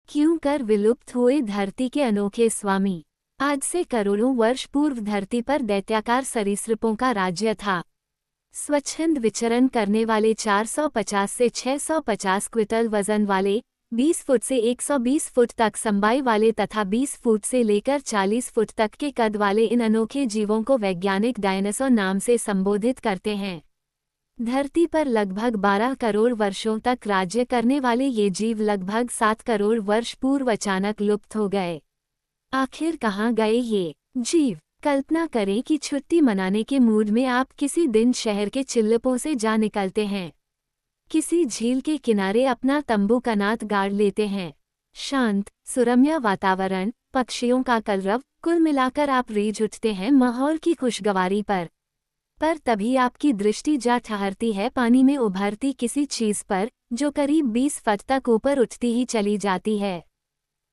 क्यों कर विलुप्त हुए धरती के अनोखे स्वामी। आज से करोड़ों वर्ष पूर्व धरती पर दैत्याकार सरीसृपों का राज्य था। स्वच्छंद विचरण करने वाले 450 से 650 क्विंटल वजन वाले, 20 फुट से 120 फुट तक लंबाई वाले तथा 20 फुट से लेकर 40 फुट तक के कद वाले इन अनोखे जीवों को वैज्ञानिक डायनासोर नाम से संबोधित करते हैं। धरती पर लगभग 12 करोड़ वर्षों तक राज्य करने वाले ये जीव लगभग 7 करोड़ वर्ष पूर्व अचानक लुप्त हो गए। आखिर कहाँ गए ये जीव? कल्पना करें कि छुट्टी मनाने के मूड में आप किसी दिन शहर के चिल्लपों से जा निकलते हैं। किसी झील के किनारे अपना तंबू कनात गाड़ लेते हैं। शांत, सुरम्य वातावरण, पक्षियों का कलरव, कुल मिलाकर आप रीझ उठते हैं माहौल की खुशगवारी पर तभी आपकी दृष्टि जा ठहरती है पानी में उभरती किसी चीज पर, जो करीब 20 फुट तक ऊपर उठती ही चली जाती है।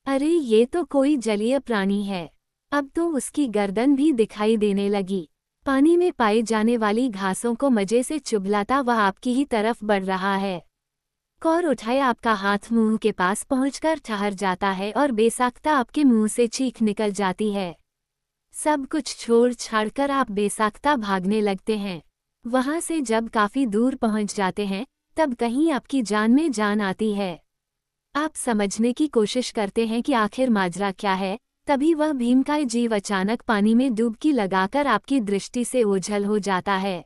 अरे ये तो कोई जलीय प्राणी है। अब तो उसकी गर्दन भी दिखाई देने लगी। पानी में पाई जाने वाली घासों को मजे से चुभलाता वह आपकी ही तरफ बढ़ रहा है। कौर उठाए आपका हाथ मुंह के पास पहुंचकर ठहर जाता है और बेसाख्ता आपके मुंह से चीख निकल जाती है। सब कुछ छोड़ छाड़कर आप बेसाख्ता भागने लगते हैं। वहां से जब काफी दूर पहुंच जाते हैं, तब कहीं आपकी जान में जान आती है। आप समझने की कोशिश करते हैं कि आखिर माजरा क्या है, तभी वह भीमकाय जीव अचानक पानी में डुबकी लगाकर आपकी दृष्टि से ओझल हो जाता है।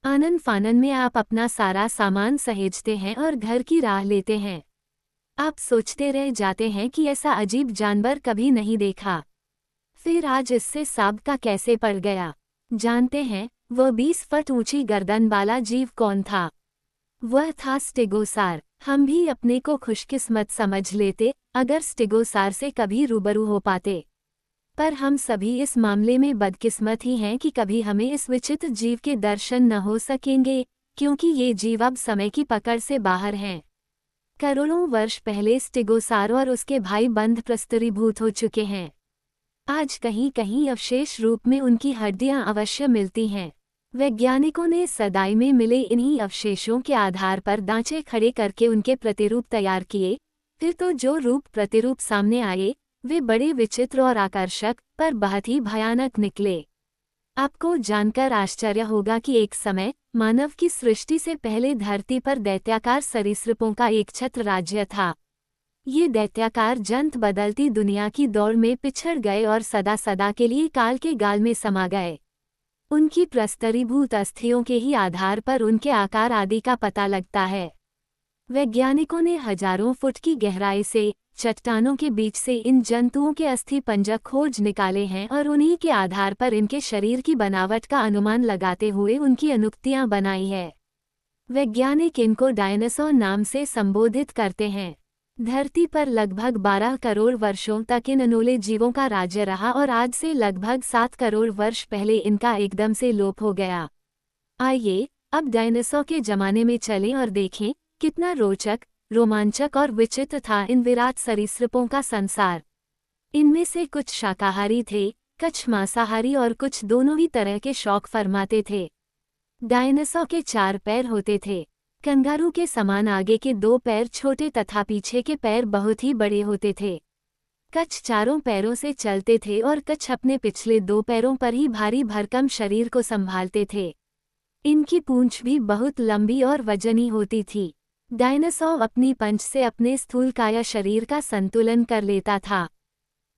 आनन फानन में आप अपना सारा सामान सहेजते हैं और घर की राह लेते हैं। आप सोचते रह जाते हैं कि ऐसा अजीब जानवर कभी नहीं देखा। फिर आज इससे साबका कैसे पड़ गया? जानते हैं वह 20 फुट ऊंची गर्दन वाला जीव कौन था? वह था स्टेगोसार। हम भी अपने को खुशकिस्मत समझ लेते अगर स्टेगोसार से कभी रूबरू हो पाते। पर हम सभी इस मामले में बदकिस्मत ही हैं कि कभी हमें इस विचित्र जीव के दर्शन न हो सकेंगे, क्योंकि ये जीव अब समय की पकड़ से बाहर हैं। करोड़ों वर्ष पहले स्टेगोसार और उसके भाई बंध प्रस्तरीभूत हो चुके हैं। आज कहीं कहीं अवशेष रूप में उनकी हड्डियां अवश्य मिलती हैं। वैज्ञानिकों ने सदाई में मिले इन्हीं अवशेषों के आधार पर ढांचे खड़े करके उनके प्रतिरूप तैयार किए। फिर तो जो रूप प्रतिरूप सामने आए वे बड़े विचित्र और आकर्षक पर बहुत ही भयानक निकले। आपको जानकर आश्चर्य होगा कि एक समय मानव की सृष्टि से पहले धरती पर दैत्याकार सरीसृपों का एक छत्र राज्य था। ये दैत्याकार जंत बदलती दुनिया की दौड़ में पिछड़ गए और सदा सदा के लिए काल के गाल में समा गए। उनकी प्रस्तरीभूत अस्थियों के ही आधार पर उनके आकार आदि का पता लगता है। वैज्ञानिकों ने हजारों फुट की गहराई से चट्टानों के बीच से इन जंतुओं के अस्थि पंजर खोज निकाले हैं और उन्हीं के आधार पर इनके शरीर की बनावट का अनुमान लगाते हुए उनकी अनुक्तियां बनाई है। वैज्ञानिक इनको डायनासोर नाम से संबोधित करते हैं। धरती पर लगभग 12 करोड़ वर्षों तक इन अनोले जीवों का राज्य रहा और आज से लगभग 7 करोड़ वर्ष पहले इनका एकदम से लोप हो गया। आइए अब डायनासोर के जमाने में चलें और देखें कितना रोचक, रोमांचक और विचित्र था इन विराट सरीसृपों का संसार। इनमें से कुछ शाकाहारी थे, कुछ मांसाहारी और कुछ दोनों ही तरह के शौक फरमाते थे। डायनासोर के 4 पैर होते थे। कंगारू के समान आगे के 2 पैर छोटे तथा पीछे के पैर बहुत ही बड़े होते थे। कुछ चारों पैरों से चलते थे और कुछ अपने पिछले 2 पैरों पर ही भारी भरकम शरीर को संभालते थे। इनकी पूंछ भी बहुत लंबी और वजनी होती थी। डायनासोर अपनी पंच से अपने स्थूलकाय शरीर का संतुलन कर लेता था।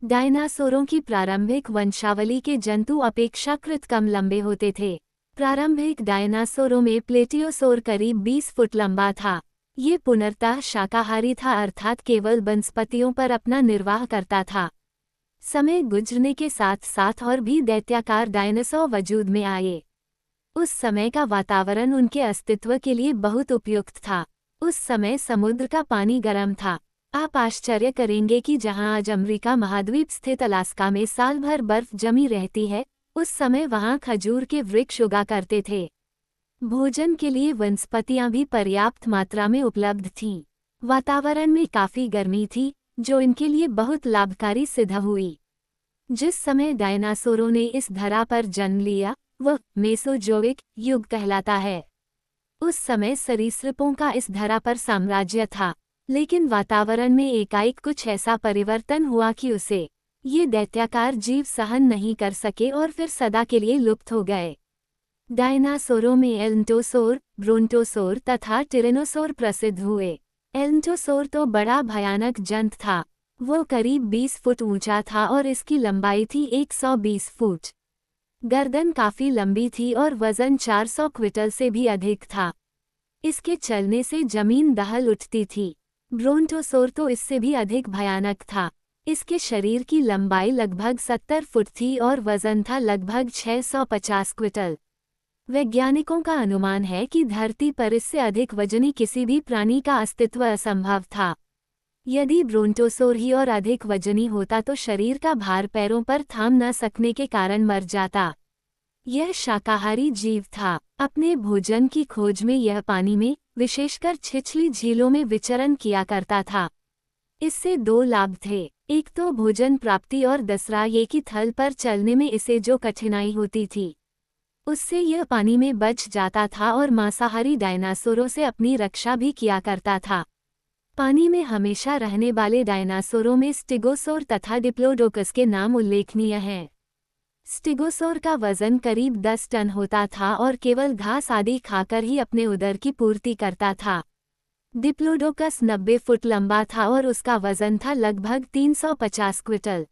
डायनासोरों की प्रारंभिक वंशावली के जंतु अपेक्षाकृत कम लंबे होते थे। प्रारंभिक डायनासोरों में प्लेटियोसोर करीब 20 फुट लंबा था। ये पुनर्तः शाकाहारी था, अर्थात केवल वनस्पतियों पर अपना निर्वाह करता था। समय गुजरने के साथ साथ और भी दैत्याकार डायनासोर वजूद में आए। उस समय का वातावरण उनके अस्तित्व के लिए बहुत उपयुक्त था। उस समय समुद्र का पानी गर्म था। आप आश्चर्य करेंगे कि जहां आज अमेरिका महाद्वीप स्थित अलास्का में साल भर बर्फ जमी रहती है, उस समय वहां खजूर के वृक्ष उगा करते थे। भोजन के लिए वनस्पतियां भी पर्याप्त मात्रा में उपलब्ध थीं। वातावरण में काफी गर्मी थी, जो इनके लिए बहुत लाभकारी सिद्ध हुई। जिस समय डायनासोरों ने इस धरा पर जन्म लिया वह मेसोजोइक युग कहलाता है। उस समय सरीसृपों का इस धरा पर साम्राज्य था। लेकिन वातावरण में एकाएक कुछ ऐसा परिवर्तन हुआ कि उसे ये दैत्याकार जीव सहन नहीं कर सके और फिर सदा के लिए लुप्त हो गए। डायनासोरों में एल्नटोसोर, ब्रोंटोसोर तथा टिरेनोसोर प्रसिद्ध हुए। एल्नटोसोर तो बड़ा भयानक जंत था। वो करीब 20 फुट ऊंचा था और इसकी लंबाई थी 120 फुट। गर्दन काफी लंबी थी और वजन 400 क्विंटल से भी अधिक था। इसके चलने से जमीन दहल उठती थी। ब्रोंटोसोर तो इससे भी अधिक भयानक था। इसके शरीर की लंबाई लगभग 70 फुट थी और वजन था लगभग 650 क्विंटल। वैज्ञानिकों का अनुमान है कि धरती पर इससे अधिक वजनी किसी भी प्राणी का अस्तित्व असंभव था। यदि ब्रोंटोसोर ही और अधिक वजनी होता तो शरीर का भार पैरों पर थाम न सकने के कारण मर जाता। यह शाकाहारी जीव था। अपने भोजन की खोज में यह पानी में, विशेषकर छिछली झीलों में विचरण किया करता था। इससे दो लाभ थे, एक तो भोजन प्राप्ति और दूसरा ये कि थल पर चलने में इसे जो कठिनाई होती थी उससे यह पानी में बच जाता था और मांसाहारी डायनासोरों से अपनी रक्षा भी किया करता था। पानी में हमेशा रहने वाले डायनासोरों में स्टिगोसोर तथा डिप्लोडोकस के नाम उल्लेखनीय हैं। स्टिगोसोर का वजन करीब 10 टन होता था और केवल घास आदि खाकर ही अपने उदर की पूर्ति करता था। डिप्लोडोकस 90 फुट लंबा था और उसका वजन था लगभग 350 क्विंटल।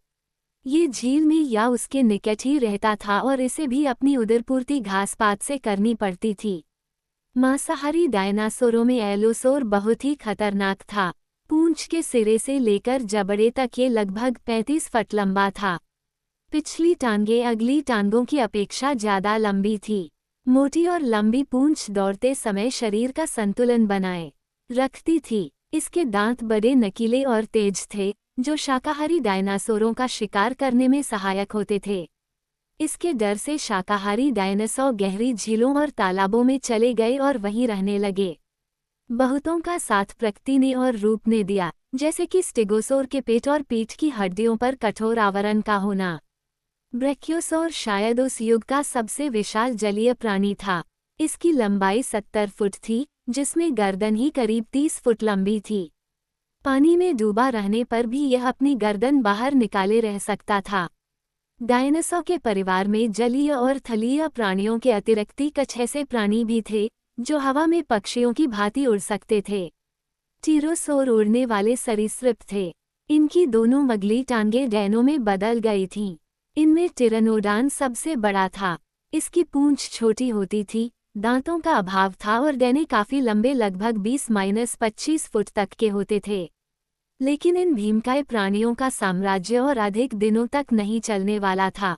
ये झील में या उसके निकट ही रहता था और इसे भी अपनी उदरपूर्ति घास पात से करनी पड़ती थी। मांसाहारी डायनासोरों में एलोसोर बहुत ही खतरनाक था। पूंछ के सिरे से लेकर जबड़े तक ये लगभग 35 फुट लंबा था। पिछली टांगें अगली टांगों की अपेक्षा ज्यादा लंबी थी। मोटी और लंबी पूंछ दौड़ते समय शरीर का संतुलन बनाए रखती थी। इसके दांत बड़े नकीले और तेज थे, जो शाकाहारी डायनासोरों का शिकार करने में सहायक होते थे। इसके डर से शाकाहारी डायनासोर गहरी झीलों और तालाबों में चले गए और वहीं रहने लगे। बहुतों का साथ प्रकृति ने और रूप ने दिया, जैसे कि स्टेगोसोर के पेट और पीठ की हड्डियों पर कठोर आवरण का होना। ब्रैकियोसोर शायद उस युग का सबसे विशाल जलीय प्राणी था। इसकी लंबाई 70 फुट थी, जिसमें गर्दन ही करीब 30 फुट लंबी थी। पानी में डूबा रहने पर भी यह अपनी गर्दन बाहर निकाले रह सकता था। डायनासोर के परिवार में जलीय और थलीय प्राणियों के अतिरिक्त कुछ ऐसे प्राणी भी थे जो हवा में पक्षियों की भांति उड़ सकते थे। टीरोसोर उड़ने वाले सरीसृप थे। इनकी दोनों मगली टांगें डैनों में बदल गई थीं। इनमें टिरानोडॉन सबसे बड़ा था। इसकी पूंछ छोटी होती थी, दांतों का अभाव था और डैने काफी लंबे लगभग 20-25 फुट तक के होते थे। लेकिन इन भीमकाय प्राणियों का साम्राज्य और अधिक दिनों तक नहीं चलने वाला था।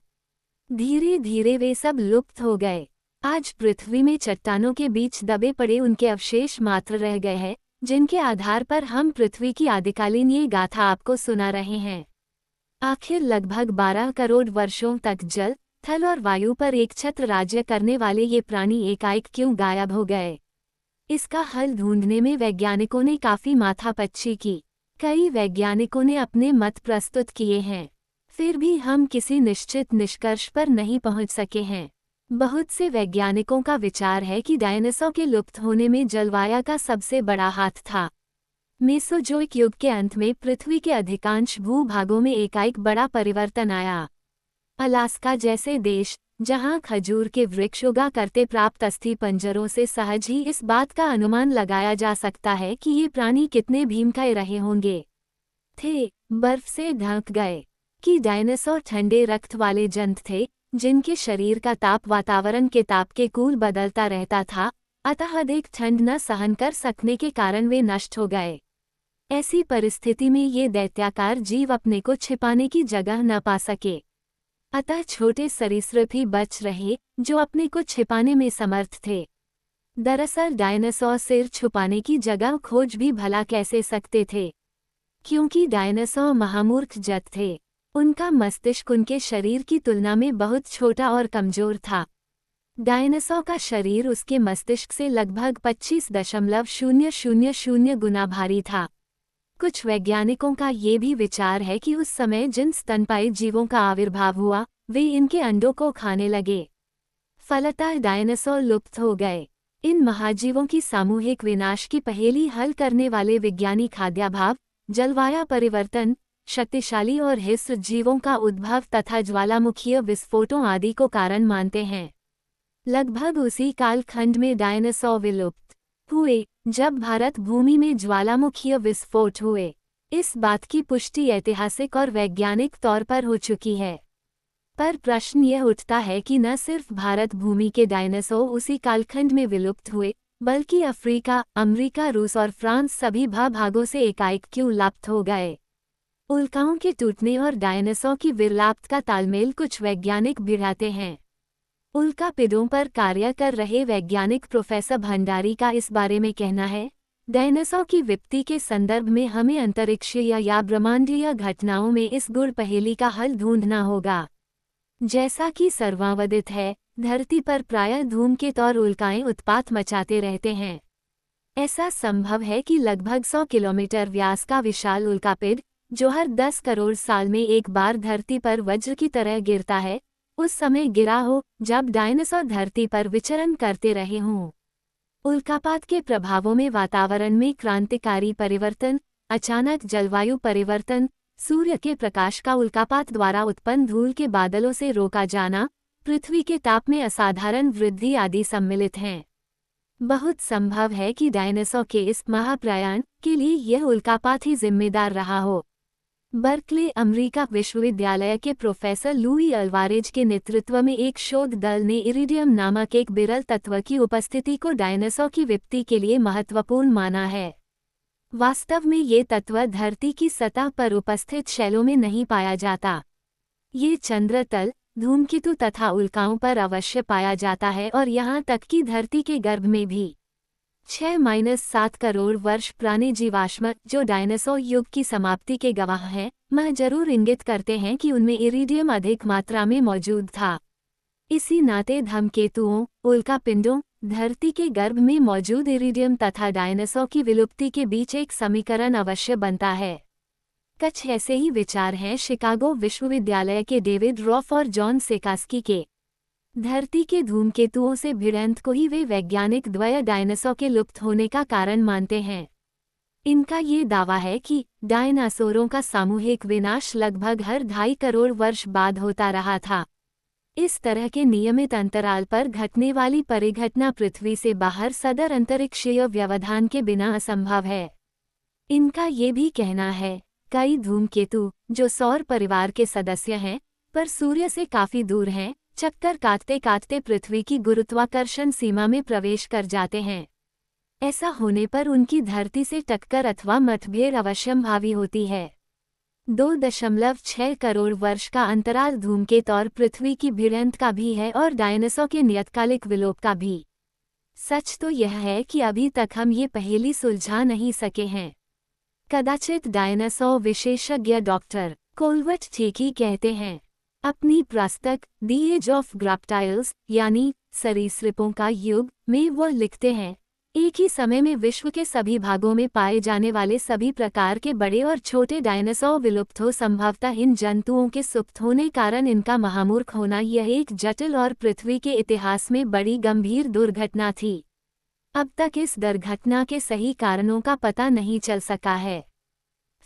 धीरे धीरे वे सब लुप्त हो गए। आज पृथ्वी में चट्टानों के बीच दबे पड़े उनके अवशेष मात्र रह गए हैं, जिनके आधार पर हम पृथ्वी की आदिकालीन ये गाथा आपको सुना रहे हैं। आखिर लगभग 12 करोड़ वर्षों तक जल, थल और वायु पर एक छत्र राज्य करने वाले ये प्राणी एकाएक क्यों गायब हो गए? इसका हल ढूंढने में वैज्ञानिकों ने काफी माथापच्ची की। कई वैज्ञानिकों ने अपने मत प्रस्तुत किए हैं, फिर भी हम किसी निश्चित निष्कर्ष पर नहीं पहुंच सके हैं। बहुत से वैज्ञानिकों का विचार है कि डायनासोर के लुप्त होने में जलवायु का सबसे बड़ा हाथ था। मेसोजोइक युग के अंत में पृथ्वी के अधिकांश भूभागों में एकाएक बड़ा परिवर्तन आया। अलास्का जैसे देश, जहां खजूर के वृक्ष उगा करते प्राप्त अस्थिपंजरों से सहज ही इस बात का अनुमान लगाया जा सकता है कि ये प्राणी कितने भीमकाय रहे होंगे। थे, बर्फ से ढक गए कि डायनासोर ठंडे रक्त वाले जंत थे, जिनके शरीर का ताप वातावरण के ताप के कूल बदलता रहता था, अतः अधिक ठंड न सहन कर सकने के कारण वे नष्ट हो गए। ऐसी परिस्थिति में ये दैत्याकार जीव अपने को छिपाने की जगह न पा सके, अतः छोटे सरीसृप ही बच रहे जो अपने को छिपाने में समर्थ थे। दरअसल डायनासोर सिर छुपाने की जगह खोज भी भला कैसे सकते थे, क्योंकि डायनासोर महामूर्ख जत थे। उनका मस्तिष्क उनके शरीर की तुलना में बहुत छोटा और कमजोर था। डायनासोर का शरीर उसके मस्तिष्क से लगभग 25.000 गुना भारी था। कुछ वैज्ञानिकों का ये भी विचार है कि उस समय जिन स्तनपायी जीवों का आविर्भाव हुआ वे इनके अंडों को खाने लगे, फलतः डायनासोर लुप्त हो गए। इन महाजीवों की सामूहिक विनाश की पहेली हल करने वाले विज्ञानी खाद्याभाव, जलवायु परिवर्तन, शक्तिशाली और हिंस्र जीवों का उद्भव तथा ज्वालामुखीय विस्फोटों आदि को कारण मानते हैं। लगभग उसी कालखंड में डायनासोर विलुप्त हुए जब भारत भूमि में ज्वालामुखीय विस्फोट हुए। इस बात की पुष्टि ऐतिहासिक और वैज्ञानिक तौर पर हो चुकी है। पर प्रश्न यह उठता है कि न सिर्फ भारत भूमि के डायनासोर उसी कालखंड में विलुप्त हुए, बल्कि अफ्रीका, अमेरिका, रूस और फ्रांस सभी भागों से एकाएक क्यों लुप्त हो गए। उल्काओं के टूटने और डायनासोर की विलुप्त का तालमेल कुछ वैज्ञानिक भिड़ाते हैं। उल्कापिंडों पर कार्य कर रहे वैज्ञानिक प्रोफेसर भंडारी का इस बारे में कहना है, डायनासोर की विपत्ति के संदर्भ में हमें अंतरिक्षीय या ब्रह्मांडीय घटनाओं में इस गुड़ पहेली का हल ढूंढना होगा। जैसा कि सर्वावदित है, धरती पर प्रायः धूमकेतु और उल्काएं उत्पात मचाते रहते हैं। ऐसा संभव है कि लगभग 100 किलोमीटर व्यास का विशाल उल्कापिंड, जो हर 10 करोड़ साल में एक बार धरती पर वज्र की तरह गिरता है, उस समय गिरा हो जब डायनासोर धरती पर विचरण करते रहे हों। उल्कापात के प्रभावों में वातावरण में क्रांतिकारी परिवर्तन, अचानक जलवायु परिवर्तन, सूर्य के प्रकाश का उल्कापात द्वारा उत्पन्न धूल के बादलों से रोका जाना, पृथ्वी के ताप में असाधारण वृद्धि आदि सम्मिलित हैं। बहुत संभव है कि डायनासोर के इस महाप्रयाण के लिए यह उल्कापात ही जिम्मेदार रहा हो। बर्कले अमेरिका विश्वविद्यालय के प्रोफेसर लुई अल्वारेज के नेतृत्व में एक शोध दल ने इरिडियम नामक एक विरल तत्व की उपस्थिति को डायनासोर की विपत्ति के लिए महत्वपूर्ण माना है। वास्तव में ये तत्व धरती की सतह पर उपस्थित शैलों में नहीं पाया जाता। ये चंद्रतल, धूमकेतु तथा उल्काओं पर अवश्य पाया जाता है और यहाँ तक कि धरती के गर्भ में भी। 6-7 करोड़ वर्ष पुराने जीवाश्म जो डायनासोर युग की समाप्ति के गवाह हैं, वह जरूर इंगित करते हैं कि उनमें इरिडियम अधिक मात्रा में मौजूद था। इसी नाते धूमकेतुओं, उल्कापिंडों, धरती के गर्भ में मौजूद इरिडियम तथा डायनासोर की विलुप्ति के बीच एक समीकरण अवश्य बनता है। कुछ ऐसे ही विचार हैं शिकागो विश्वविद्यालय के डेविड रॉफ और जॉन सेकास्की के। धरती के धूमकेतुओं से भिड़ंत को ही वे वैज्ञानिक द्वय डायनासोर के लुप्त होने का कारण मानते हैं। इनका ये दावा है कि डायनासोरों का सामूहिक विनाश लगभग हर 2.5 करोड़ वर्ष बाद होता रहा था। इस तरह के नियमित अंतराल पर घटने वाली परिघटना पृथ्वी से बाहर सदर अंतरिक्षीय व्यवधान के बिना असंभव है। इनका ये भी कहना है, कई धूमकेतु जो सौर परिवार के सदस्य हैं, पर सूर्य से काफी दूर हैं, चक्कर काटते काटते पृथ्वी की गुरुत्वाकर्षण सीमा में प्रवेश कर जाते हैं। ऐसा होने पर उनकी धरती से टक्कर अथवा मतभेद अवश्यंभावी होती है। 2.6 करोड़ वर्ष का अंतराल धूमकेतु और पृथ्वी की भिड़ंत का भी है और डायनासोर के नियतकालिक विलोप का भी। सच तो यह है कि अभी तक हम ये पहेली सुलझा नहीं सके हैं। कदाचित डायनासोर विशेषज्ञ डॉक्टर कोलवर्ट ठीक ही कहते हैं। अपनी पुस्तक द एज ऑफ रेप्टाइल्स यानी सरीसृपों का युग में वो लिखते हैं, एक ही समय में विश्व के सभी भागों में पाए जाने वाले सभी प्रकार के बड़े और छोटे डायनासोर विलुप्त हो। संभवतः इन जंतुओं के सुप्त होने कारण इनका महामूर्ख होना यह एक जटिल और पृथ्वी के इतिहास में बड़ी गंभीर दुर्घटना थी। अब तक इस दुर्घटना के सही कारणों का पता नहीं चल सका है।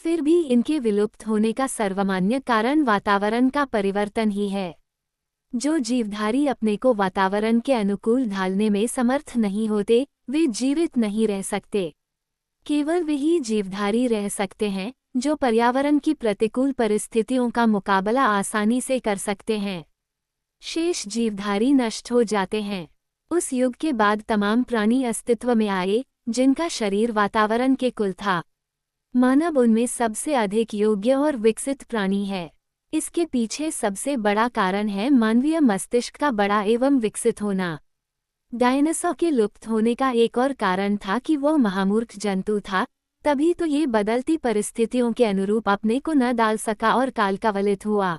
फिर भी इनके विलुप्त होने का सर्वमान्य कारण वातावरण का परिवर्तन ही है। जो जीवधारी अपने को वातावरण के अनुकूल ढालने में समर्थ नहीं होते, वे जीवित नहीं रह सकते। केवल वही जीवधारी रह सकते हैं जो पर्यावरण की प्रतिकूल परिस्थितियों का मुकाबला आसानी से कर सकते हैं। शेष जीवधारी नष्ट हो जाते हैं। उस युग के बाद तमाम प्राणी अस्तित्व में आए जिनका शरीर वातावरण के कुल था। मानव उनमें सबसे अधिक योग्य और विकसित प्राणी है। इसके पीछे सबसे बड़ा कारण है मानवीय मस्तिष्क का बड़ा एवं विकसित होना। डायनासोर के लुप्त होने का एक और कारण था कि वह महामूर्ख जंतु था, तभी तो ये बदलती परिस्थितियों के अनुरूप अपने को न डाल सका और काल का वलित हुआ।